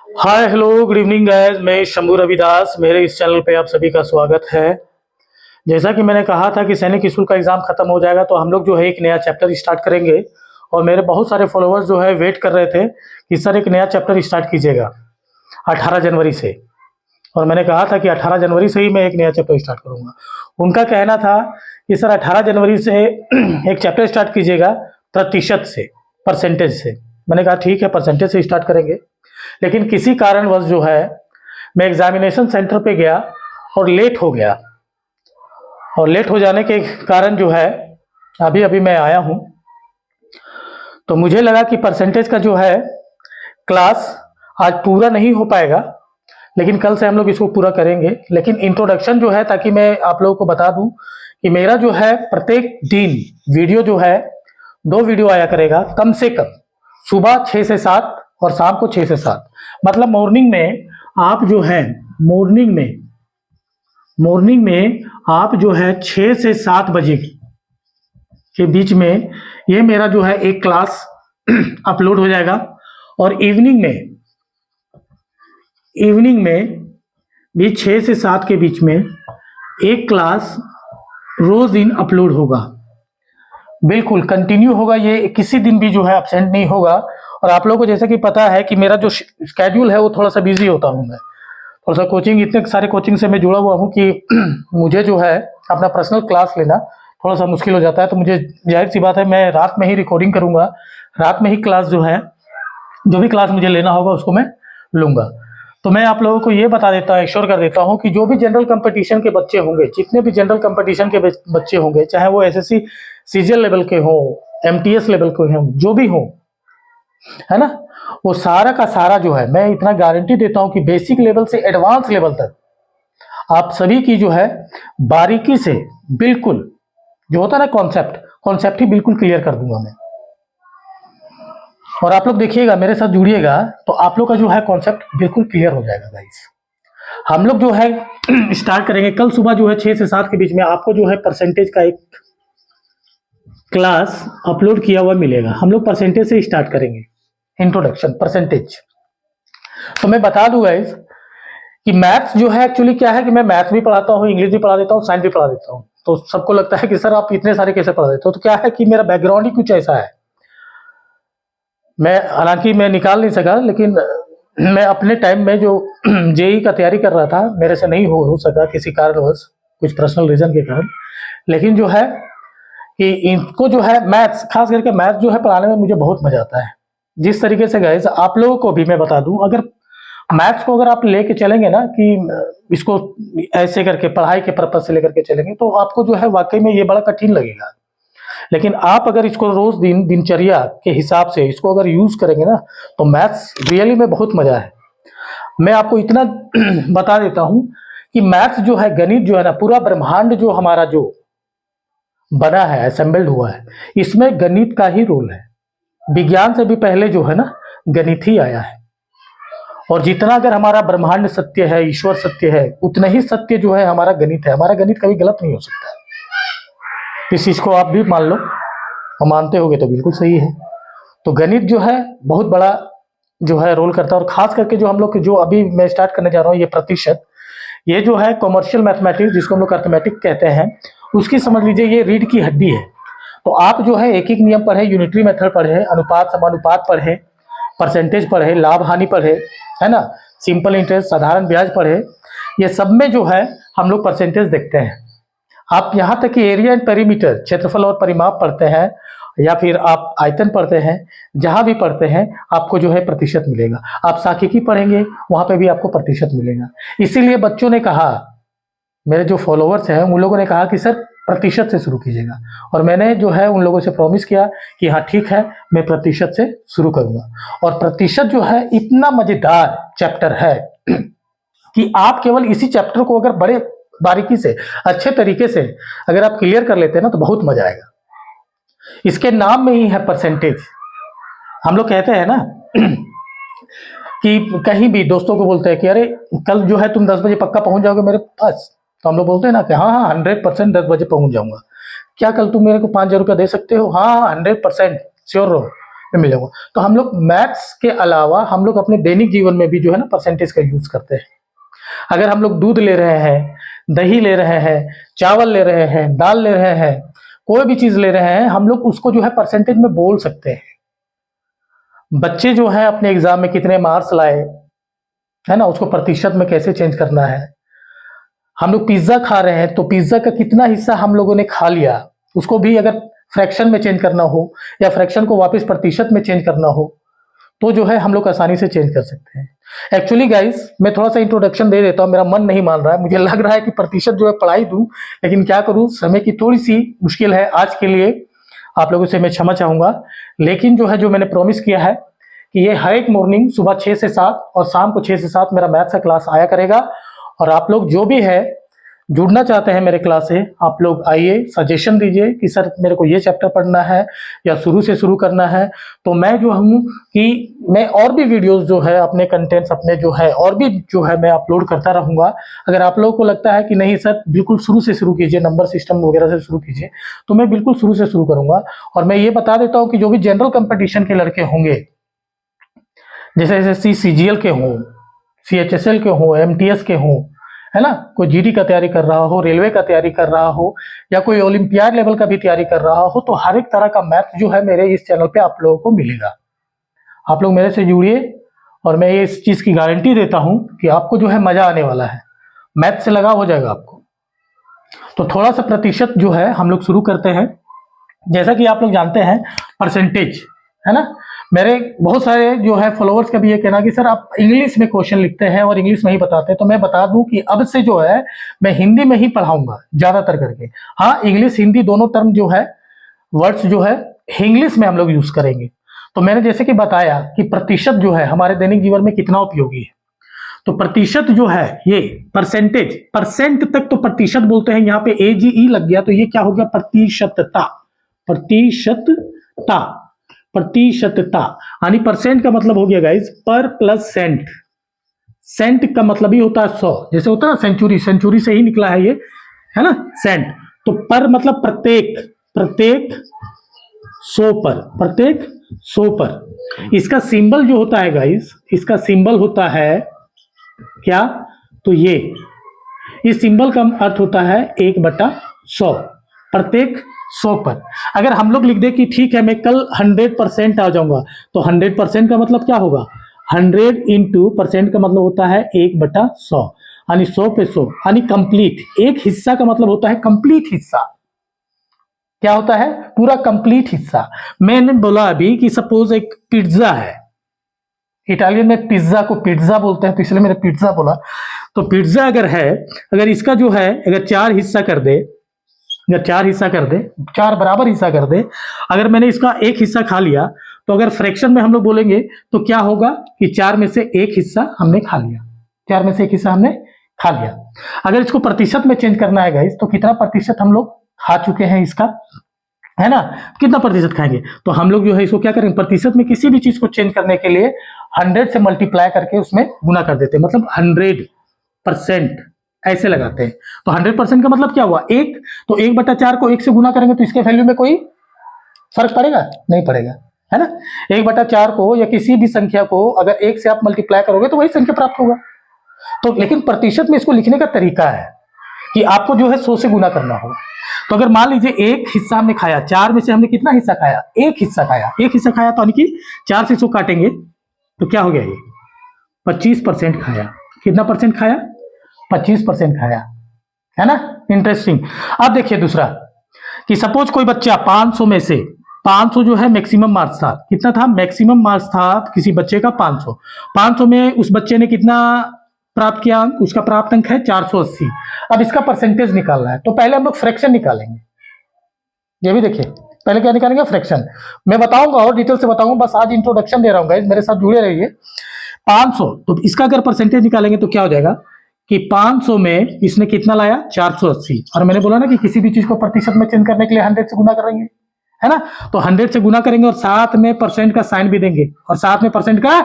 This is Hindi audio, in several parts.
Hi hello good evening guys, मैं शंभू रविदास। मेरे इस चैनल पे आप सभी का स्वागत है। जैसा कि मैंने कहा था कि सैनिक स्कूल का एग्ज़ाम ख़त्म हो जाएगा तो हम लोग जो है एक नया चैप्टर स्टार्ट करेंगे। और मेरे बहुत सारे फॉलोअर्स जो है वेट कर रहे थे कि सर एक नया चैप्टर स्टार्ट कीजिएगा 18 जनवरी से। और मैंने कहा था कि 18 जनवरी से ही मैं एक नया चैप्टर स्टार्ट करूँगा। उनका कहना था कि सर 18 जनवरी से एक चैप्टर स्टार्ट कीजिएगा प्रतिशत से, परसेंटेज से। मैंने कहा ठीक है, परसेंटेज से स्टार्ट करेंगे। लेकिन किसी कारणवश जो है मैं एग्जामिनेशन सेंटर पे गया और लेट हो गया। और लेट हो जाने के कारण जो है अभी अभी मैं आया हूँ। तो मुझे लगा कि परसेंटेज का जो है क्लास आज पूरा नहीं हो पाएगा, लेकिन कल से हम लोग इसको पूरा करेंगे। लेकिन इंट्रोडक्शन जो है, ताकि मैं आप लोगों को बता दूं कि मेरा जो है प्रत्येक दिन वीडियो जो है 2 वीडियो आया करेगा कम से कम। सुबह 6 से 7 और शाम को 6 से 7। मतलब मॉर्निंग में आप जो है मॉर्निंग में आप जो है 6 से 7 बजे के बीच में ये मेरा जो है एक क्लास अपलोड हो जाएगा। और इवनिंग में भी 6 से 7 के बीच में एक क्लास रोज दिन अपलोड होगा। बिल्कुल कंटिन्यू होगा, ये किसी दिन भी जो है एब्सेंट नहीं होगा। और आप लोगों को जैसा कि पता है कि मेरा जो स्केड्यूल है वो थोड़ा सा बिजी होता हूँ मैं। थोड़ा सा कोचिंग, इतने सारे कोचिंग से मैं जुड़ा हुआ हूँ कि मुझे जो है अपना पर्सनल क्लास लेना थोड़ा सा मुश्किल हो जाता है। तो मुझे जाहिर सी बात है, मैं रात में ही रिकॉर्डिंग करूँगा, रात में ही क्लास जो है, जो भी क्लास मुझे लेना होगा उसको मैं लूँगा। तो मैं आप लोगों को ये बता देता, एश्योर कर देता हूँ कि जो भी जनरल कंपटीशन के बच्चे होंगे, जितने भी जनरल कंपटीशन के बच्चे होंगे, चाहे वो एसएससी सीजीएल लेवल के हों, एमटीएस लेवल के हों, जो भी हों, है ना, वो सारा का सारा जो है, मैं इतना गारंटी देता हूँ कि बेसिक लेवल से एडवांस लेवल तक आप सभी की जो है बारीकी से, बिल्कुल जो होता है ना कॉन्सेप्ट ही बिल्कुल क्लियर कर दूंगा मैं। और आप लोग देखिएगा, मेरे साथ जुड़िएगा, तो आप लोग का जो है कॉन्सेप्ट बिल्कुल क्लियर हो जाएगा गाइस। हम लोग जो है स्टार्ट करेंगे कल सुबह जो है 6 से 7 के बीच में। आपको जो है परसेंटेज का एक क्लास अपलोड किया हुआ मिलेगा। हम लोग परसेंटेज से स्टार्ट करेंगे, इंट्रोडक्शन परसेंटेज। तो मैं बता दूं गाइस कि मैथ्स जो है एक्चुअली क्या है कि मैं मैथ्स भी पढ़ाता हूँ, इंग्लिश भी पढ़ा देता हूँ, साइंस भी पढ़ा देता हूँ। तो सबको लगता है कि सर आप इतने सारे कैसे पढ़ा देते हो। तो क्या है कि मेरा बैकग्राउंड ही कुछ ऐसा है। मैं हालांकि मैं निकाल नहीं सका, लेकिन मैं अपने टाइम में जो जेई का तैयारी कर रहा था, मेरे से नहीं हो सका किसी कारणवश, कुछ पर्सनल रीजन के कारण। लेकिन जो है कि इनको जो है मैथ्स, खास करके मैथ्स जो है पढ़ाने में मुझे बहुत मजा आता है। जिस तरीके से गाइस आप लोगों को भी मैं बता दूं, अगर मैथ्स को अगर आप लेके चलेंगे ना कि इसको ऐसे करके पढ़ाई के पर्पज से लेकर के चलेंगे, तो आपको जो है वाकई में ये बड़ा कठिन लगेगा। लेकिन आप अगर इसको रोज दिनचर्या के हिसाब से इसको अगर यूज करेंगे ना, तो मैथ्स रियली में बहुत मजा है। मैं आपको इतना बता देता हूं कि मैथ्स जो है, गणित जो है ना, पूरा ब्रह्मांड जो हमारा जो बना है, असेंबल्ड हुआ है, इसमें गणित का ही रोल है। विज्ञान से भी पहले जो है ना गणित ही आया है। और जितना अगर हमारा ब्रह्मांड सत्य है, ईश्वर सत्य है, उतना ही सत्य जो है हमारा गणित है। हमारा गणित कभी गलत नहीं हो सकता है। इस चीज को आप भी मान लो, और मानते होगे तो बिल्कुल सही है। तो गणित जो है बहुत बड़ा जो है रोल करता है। और खास करके जो हम लोग जो अभी मैं स्टार्ट करने जा रहा हूँ, ये प्रतिशत, ये जो है कॉमर्शियल मैथमेटिक्स, जिसको हम लोग अर्थमेटिक कहते हैं, उसकी समझ लीजिए ये रीढ़ की हड्डी है। तो आप जो है एक एक नियम पढ़े, यूनिटरी मेथड पढ़े, अनुपात समानुपात पढ़े, परसेंटेज पढ़े, लाभ हानि पढ़े, है ना, सिंपल इंटरेस्ट, साधारण ब्याज पढ़े। ये सब में जो है हम लोग परसेंटेज देखते हैं। आप यहाँ तक कि एरिया एंड पेरीमीटर, क्षेत्रफल और परिमाप पढ़ते हैं, या फिर आप आयतन पढ़ते हैं, जहां भी पढ़ते हैं आपको जो है प्रतिशत मिलेगा। आप सांख्यिकी पढ़ेंगे, वहां पे भी आपको प्रतिशत मिलेगा। इसीलिए बच्चों ने कहा, मेरे जो फॉलोअर्स हैं उन लोगों ने कहा कि सर प्रतिशत से शुरू कीजिएगा। और मैंने जो है उन लोगों से प्रॉमिस किया कि हाँ ठीक है, मैं प्रतिशत से शुरू करूंगा। और प्रतिशत जो है इतना मजेदार चैप्टर है कि आप केवल इसी चैप्टर को अगर बड़े बारीकी से, अच्छे तरीके से अगर आप क्लियर कर लेते हैं ना, तो बहुत मजा आएगा। इसके नाम में ही है परसेंटेज। हम लोग कहते हैं ना कि कहीं भी दोस्तों को बोलते हैं कि अरे कल जो है तुम 10 बजे पक्का पहुंच जाओगे मेरे पास, तो हम लोग बोलते हैं ना कि हाँ हाँ 100% 10 बजे पहुंच जाऊंगा। क्या कल तुम मेरे को 5,000 रुपया दे सकते हो? हाँ हाँ 100% श्योर रहो, में मिलेगा। तो हम लोग मैथ्स के अलावा हम लोग अपने दैनिक जीवन में भी जो है ना परसेंटेज का यूज करते हैं। अगर हम लोग दूध ले रहे हैं, दही ले रहे हैं, चावल ले रहे हैं, दाल ले रहे हैं, कोई भी चीज ले रहे हैं, हम लोग उसको जो है परसेंटेज में बोल सकते हैं। बच्चे जो है अपने एग्जाम में कितने मार्क्स लाए, है ना, उसको प्रतिशत में कैसे चेंज करना है। हम लोग पिज्जा खा रहे हैं तो पिज्जा का कितना हिस्सा हम लोगों ने खा लिया, उसको भी अगर फ्रैक्शन में चेंज करना हो या फ्रैक्शन को वापस प्रतिशत में चेंज करना हो तो जो है हम लोग आसानी से चेंज कर सकते हैं। एक्चुअली गाइस मैं थोड़ा सा इंट्रोडक्शन दे देता हूँ, मेरा मन नहीं मान रहा है, मुझे लग रहा है कि प्रतिशत जो है पढ़ाई दूं, लेकिन क्या करूं, समय की थोड़ी सी मुश्किल है। आज के लिए आप लोगों से मैं क्षमा चाहूंगा, लेकिन जो है जो मैंने प्रॉमिस किया है कि ये हर एक मॉर्निंग सुबह 6 से 7 और शाम को 6 से 7 मेरा मैथ्स का क्लास आया करेगा। और आप लोग जो भी है जुड़ना चाहते हैं मेरे क्लास से, आप लोग आइए, सजेशन दीजिए कि सर मेरे को ये चैप्टर पढ़ना है या शुरू से शुरू करना है, तो मैं जो हूँ कि मैं और भी वीडियोस जो है अपने कंटेंट्स अपने जो है और भी जो है मैं अपलोड करता रहूँगा। अगर आप लोगों को लगता है कि नहीं सर बिल्कुल शुरू से शुरू कीजिए, नंबर सिस्टम वगैरह से शुरू कीजिए, तो मैं बिल्कुल शुरू से शुरू करूँगा। और मैं ये बता देता हूँ कि जो भी जनरल कंपटीशन के लड़के होंगे, जैसे SSC CGL के हों, CHSL के हों, MTS के हों, है ना, कोई GD का तैयारी कर रहा हो, रेलवे का तैयारी कर रहा हो या कोई ओलंपियाड लेवल का भी तैयारी कर रहा हो, तो हर एक तरह का मैथ जो है मेरे इस चैनल पे आप लोगों को मिलेगा। आप लोग मेरे से जुड़िए और मैं ये इस चीज की गारंटी देता हूं कि आपको जो है मजा आने वाला है, मैथ से लगाव हो जाएगा आपको। तो थोड़ा सा प्रतिशत जो है हम लोग शुरू करते हैं। जैसा कि आप लोग जानते हैं परसेंटेज, है ना, मेरे बहुत सारे जो है फॉलोअर्स का भी ये कहना कि सर आप इंग्लिश में क्वेश्चन लिखते हैं और इंग्लिश में ही बताते हैं, तो मैं बता दूं कि अब से जो है मैं हिंदी में ही पढ़ाऊंगा ज्यादातर करके। हाँ, इंग्लिश हिंदी दोनों टर्म जो है वर्ड्स जो है इंग्लिश में हम लोग यूज करेंगे। तो मैंने जैसे कि बताया कि प्रतिशत जो है हमारे दैनिक जीवन में कितना उपयोगी है, तो प्रतिशत जो है ये परसेंटेज, परसेंट तक तो प्रतिशत बोलते हैं, यहाँ पे AGE लग गया तो ये क्या हो गया, प्रतिशतता, प्रतिशतता, प्रतिशतता, यानी परसेंट का मतलब हो गया गाइस पर प्लस सेंट। सेंट का मतलब ही होता है 100, जैसे होता है ना सेंचुरी, सेंचुरी से ही निकला है ये, है ना, सेंट। तो पर मतलब प्रत्येक, प्रत्येक 100 पर, प्रत्येक 100 पर। इसका सिंबल जो होता है गाइस, इसका सिंबल होता है क्या, तो ये इस सिंबल का अर्थ होता है 1/100, प्रत्येक 100 पर। अगर हम लोग लिख दे कि ठीक है मैं कल 100% आ जाऊंगा, तो 100% का मतलब क्या होगा, 100 इंटू परसेंट का मतलब होता है 1/100, यानी 100 पे 100, यानी कंप्लीट। एक हिस्सा का मतलब होता है कंप्लीट हिस्सा, क्या होता है, पूरा कंप्लीट हिस्सा। मैंने बोला अभी कि सपोज एक पिज्जा है, इटालियन में पिज्जा को पिज्जा बोलते हैं, तो इसलिए मैंने पिज्जा बोला। तो पिज्जा अगर है, अगर इसका जो है अगर 4 हिस्सा कर दे, अगर 4 हिस्सा कर दे, 4 बराबर हिस्सा कर दे, अगर मैंने इसका एक हिस्सा खा लिया, तो अगर फ्रैक्शन में हम लोग बोलेंगे तो क्या होगा कि 4 में से एक हिस्सा हमने खा लिया, 4 में से एक हिस्सा हमने खा लिया। अगर इसको प्रतिशत में चेंज करना है गाइस, तो कितना प्रतिशत हम लोग खा चुके हैं इसका, है ना, कितना प्रतिशत खाएंगे, तो हम लोग जो है इसको क्या करेंगे, प्रतिशत में किसी भी चीज को चेंज करने के लिए 100 से मल्टीप्लाई करके उसमें गुना कर देते हैं, मतलब 100% ऐसे लगाते हैं। तो 100% का मतलब क्या हुआ, एक, तो 1/4 को 1 से गुना करेंगे तो इसके वैल्यू में कोई फर्क पड़ेगा, नहीं पड़ेगा, है ना। 1/4 को या किसी भी संख्या को अगर 1 से आप मल्टीप्लाई करोगे तो वही संख्या प्राप्त होगा। तो लेकिन प्रतिशत में इसको लिखने का तरीका है कि आपको जो है 100 से गुना करना होगा। तो अगर मान लीजिए एक हिस्सा हमने खाया, 4 में से हमने कितना हिस्सा खाया, एक हिस्सा खाया, एक हिस्सा खाया, तो यानी कि 4 से 100 काटेंगे तो क्या हो गया, ये 25% खाया। कितना परसेंट खाया, 25% खाया, है ना, इंटरेस्टिंग। अब देखिए दूसरा कि सपोज कोई बच्चा 500 में से 500 जो है मैक्सिमम मार्क्स था, कितना था, मैक्सिमम मार्क्स था किसी बच्चे का 500। 500 में उस बच्चे ने कितना प्राप्त किया अंक, उसका प्राप्त अंक है 480। अब इसका परसेंटेज निकालना है, तो पहले हम लोग फ्रैक्शन निकालेंगे। ये भी देखिए, पहले क्या निकालेंगे, फ्रैक्शन। मैं बताऊंगा और डिटेल से बताऊंगा, बस आज इंट्रोडक्शन दे रहा हूँ गाइस, मेरे साथ जुड़े रहिए। 500, तो इसका अगर परसेंटेज निकालेंगे तो क्या हो जाएगा कि 500 में इसने कितना लाया, 480। और मैंने बोला ना कि किसी भी चीज को प्रतिशत में चेंज करने के लिए 100 से गुना करेंगे, है ना। तो 100 से गुना करेंगे और साथ में परसेंट का साइन भी देंगे और साथ में परसेंट का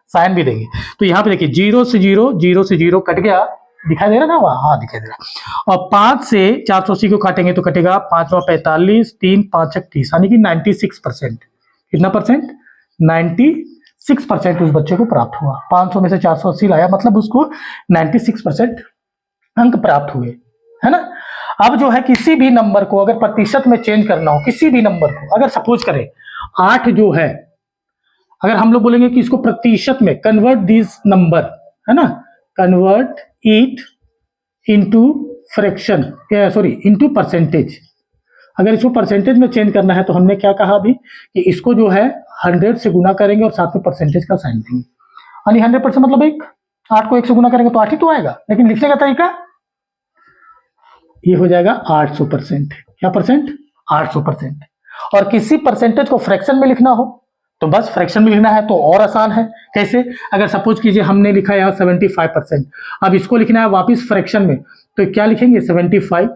साइन भी देंगे। तो यहाँ पे देखिए 0 से 0, 0 से 0 कट गया, दिखाई दे रहा ना वहां, हाँ दिखाई दे रहा। और 5 से 480 को काटेंगे तो कटेगा 5 × 45, 3 × 5 = 30, यानी कि 96%। कितना परसेंट, 96% उस बच्चे को प्राप्त हुआ। 500 में से 480 लाया, मतलब उसको 96% अंक प्राप्त हुए, है ना। अब जो है किसी भी नंबर को अगर प्रतिशत में चेंज करना हो, किसी भी नंबर को, अगर सपोज करें 8 जो है, अगर हम लोग बोलेंगे कि इसको प्रतिशत में कन्वर्ट दिस नंबर, है ना, convert it into fraction, sorry into percentage. अगर इसको परसेंटेज में चेंज करना है तो हमने क्या कहा अभी कि इसको जो है 100 से गुना करेंगे और साथ में परसेंटेज का साइन देंगे, यानी 100% मतलब 1, 8 को 1 से गुना करेंगे तो 8 ही तो आएगा, लेकिन लिखने का तरीका ये हो जाएगा 800%। क्या परसेंट? 800%। और किसी परसेंटेज को फ्रैक्शन में लिखना हो तो बस फ्रैक्शन में लिखना है, तो और आसान है। कैसे? अगर सपोज कीजिए हमने लिखा यहाँ 75%, अब इसको लिखना है वापिस फ्रैक्शन में, तो क्या लिखेंगे 75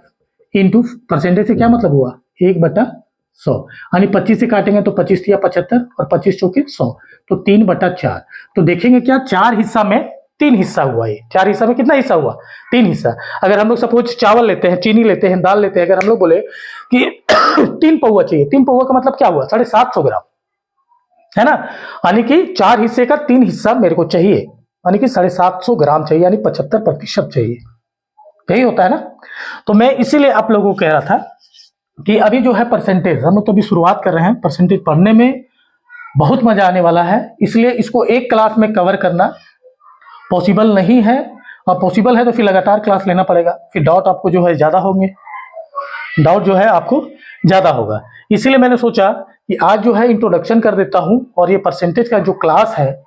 इंटू परसेंटेज से क्या मतलब हुआ 1/100, यानी 25 से काटेंगे तो 25 या 75 और 25 चौके 100, तो 3/4। तो देखेंगे क्या 4 हिस्सा में 3 हिस्सा हुआ, ये 4 हिस्सा में कितना हिस्सा हुआ 3 हिस्सा। अगर हम लोग सपोज चावल लेते हैं, चीनी लेते हैं, दाल लेते हैं, अगर हम लोग बोले कि 3 पौवा चाहिए, 3 पौवा का मतलब क्या हुआ 750 ग्राम, है ना, यानी कि 4 हिस्से का 3 हिस्सा मेरे को चाहिए, यानी कि 750 ग्राम चाहिए, यानी 75% चाहिए। यही होता है ना। तो मैं इसीलिए आप लोगों को कह रहा था कि अभी जो है परसेंटेज, हम लोग तो अभी शुरुआत कर रहे हैं, परसेंटेज पढ़ने में बहुत मजा आने वाला है, इसलिए इसको एक क्लास में कवर करना पॉसिबल नहीं है, और पॉसिबल है तो फिर लगातार क्लास लेना पड़ेगा, फिर डाउट आपको जो है ज्यादा होंगे, डाउट जो है आपको ज्यादा होगा। इसीलिए मैंने सोचा कि आज जो है इंट्रोडक्शन कर देता हूं, और ये परसेंटेज का जो क्लास है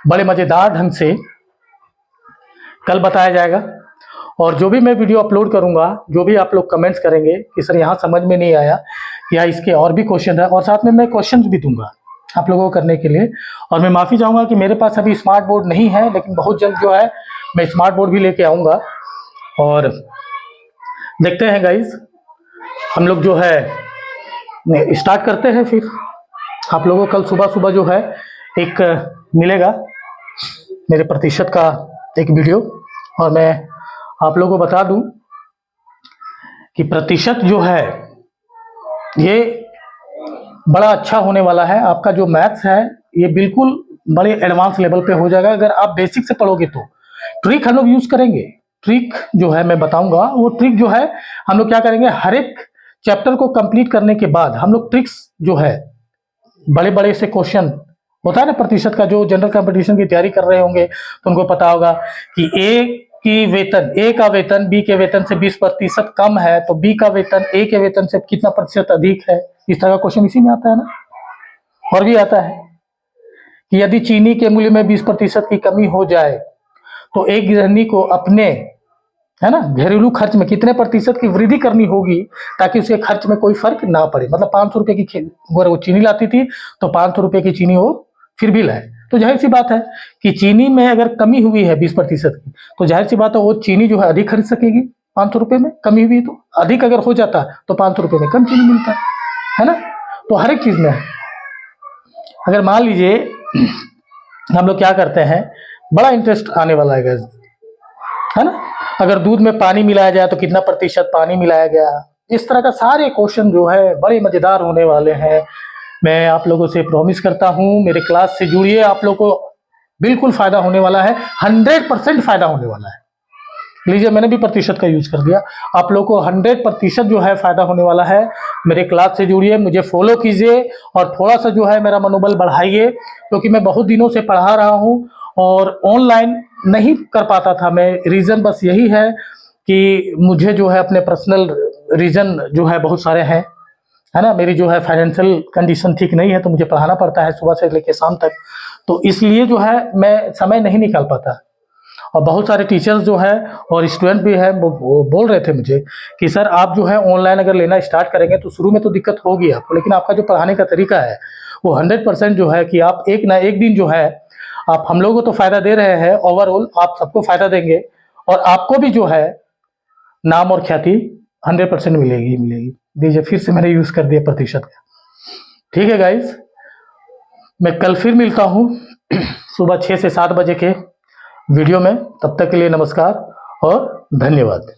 बड़े मजेदार ढंग से कल बताया जाएगा। और जो भी मैं वीडियो अपलोड करूंगा, जो भी आप लोग कमेंट्स करेंगे कि सर यहाँ समझ में नहीं आया या इसके और भी क्वेश्चन है, और साथ में मैं क्वेश्चन भी दूंगा आप लोगों को करने के लिए। और मैं माफ़ी चाहूँगा कि मेरे पास अभी स्मार्ट बोर्ड नहीं है, लेकिन बहुत जल्द जो है मैं स्मार्ट बोर्ड भी लेके आऊँगा। और देखते हैं गाइज, हम लोग जो है स्टार्ट करते हैं। फिर आप लोगों को कल सुबह सुबह जो है एक मिलेगा मेरे प्रतिशत का एक वीडियो, और मैं आप लोगों को बता दूं कि प्रतिशत जो है ये बड़ा अच्छा होने वाला है। आपका जो मैथ्स है ये बिल्कुल बड़े एडवांस लेवल पे हो जाएगा अगर आप बेसिक से पढ़ोगे तो। ट्रिक हम लोग यूज करेंगे, ट्रिक जो है मैं बताऊंगा, वो ट्रिक जो है हम लोग क्या करेंगे, हर एक चैप्टर को कंप्लीट करने के बाद हम लोग ट्रिक्स जो है बड़े बड़े से क्वेश्चन होता है ना प्रतिशत का, जो जनरल कंपटीशन की तैयारी कर रहे होंगे तो उनको पता होगा कि ए का वेतन बी के वेतन से 20% कम है, तो बी का वेतन ए के वेतन से कितना प्रतिशत अधिक है। इस तरह का क्वेश्चन इसी में आता है ना। और भी आता है कि यदि चीनी के मूल्य में 20% की कमी हो जाए तो एक गृहिणी को अपने, है ना, घरेलू खर्च में कितने प्रतिशत की वृद्धि करनी होगी ताकि उसके खर्च में कोई फर्क ना पड़े। मतलब 500 रुपए की अगर वो चीनी लाती थी तो 500 रुपए की चीनी वो फिर भी लाए, तो जाहिर सी बात है कि चीनी में अगर कमी हुई है 20% की, तो जाहिर सी बात है वो चीनी जो है अधिक खरीद सकेगी। 500 रुपए में कमी हुई तो अधिक अगर हो जाता तो 500 रुपए में कम चीनी मिलता है ना। तो हर एक चीज में अगर मान लीजिए हम लोग क्या करते हैं, बड़ा इंटरेस्ट आने वाला है ना। अगर दूध में पानी मिलाया जाए तो कितना प्रतिशत पानी मिलाया गया, इस तरह का सारे क्वेश्चन जो है बड़े मजेदार होने वाले हैं। मैं आप लोगों से प्रॉमिस करता हूं मेरे क्लास से जुड़िए, आप लोगों को बिल्कुल फायदा होने वाला है, 100% फायदा होने वाला है। लीजिए मैंने भी प्रतिशत का यूज कर दिया, आप लोगों को 100% जो है फायदा होने वाला है। मेरे क्लास से जुड़िए, मुझे फॉलो कीजिए और थोड़ा सा जो है मेरा मनोबल बढ़ाइए, क्योंकि मैं बहुत दिनों से पढ़ा रहा हूं और ऑनलाइन नहीं कर पाता था मैं। रीजन बस यही है कि मुझे जो है अपने पर्सनल रीजन जो है बहुत सारे हैं, है ना। मेरी जो है फाइनेंशियल कंडीशन ठीक नहीं है, तो मुझे पढ़ाना पड़ता है सुबह से लेकर शाम तक, तो इसलिए जो है मैं समय नहीं निकाल पाता। और बहुत सारे टीचर्स जो है और स्टूडेंट भी है वो बोल रहे थे मुझे कि सर आप जो है ऑनलाइन अगर लेना स्टार्ट करेंगे तो शुरू में तो दिक्कत होगी आपको, लेकिन आपका जो पढ़ाने का तरीका है वो 100% जो है कि आप एक ना एक दिन जो है आप हम लोगों को तो फायदा दे रहे हैं, ओवरऑल आप सबको फायदा देंगे, और आपको भी जो है नाम और ख्याति 100% मिलेगी। दीजिए फिर से मैंने यूज कर दिया प्रतिशत का। ठीक है गाइज, मैं कल फिर मिलता हूँ सुबह 6 से 7 बजे के वीडियो में। तब तक के लिए नमस्कार और धन्यवाद।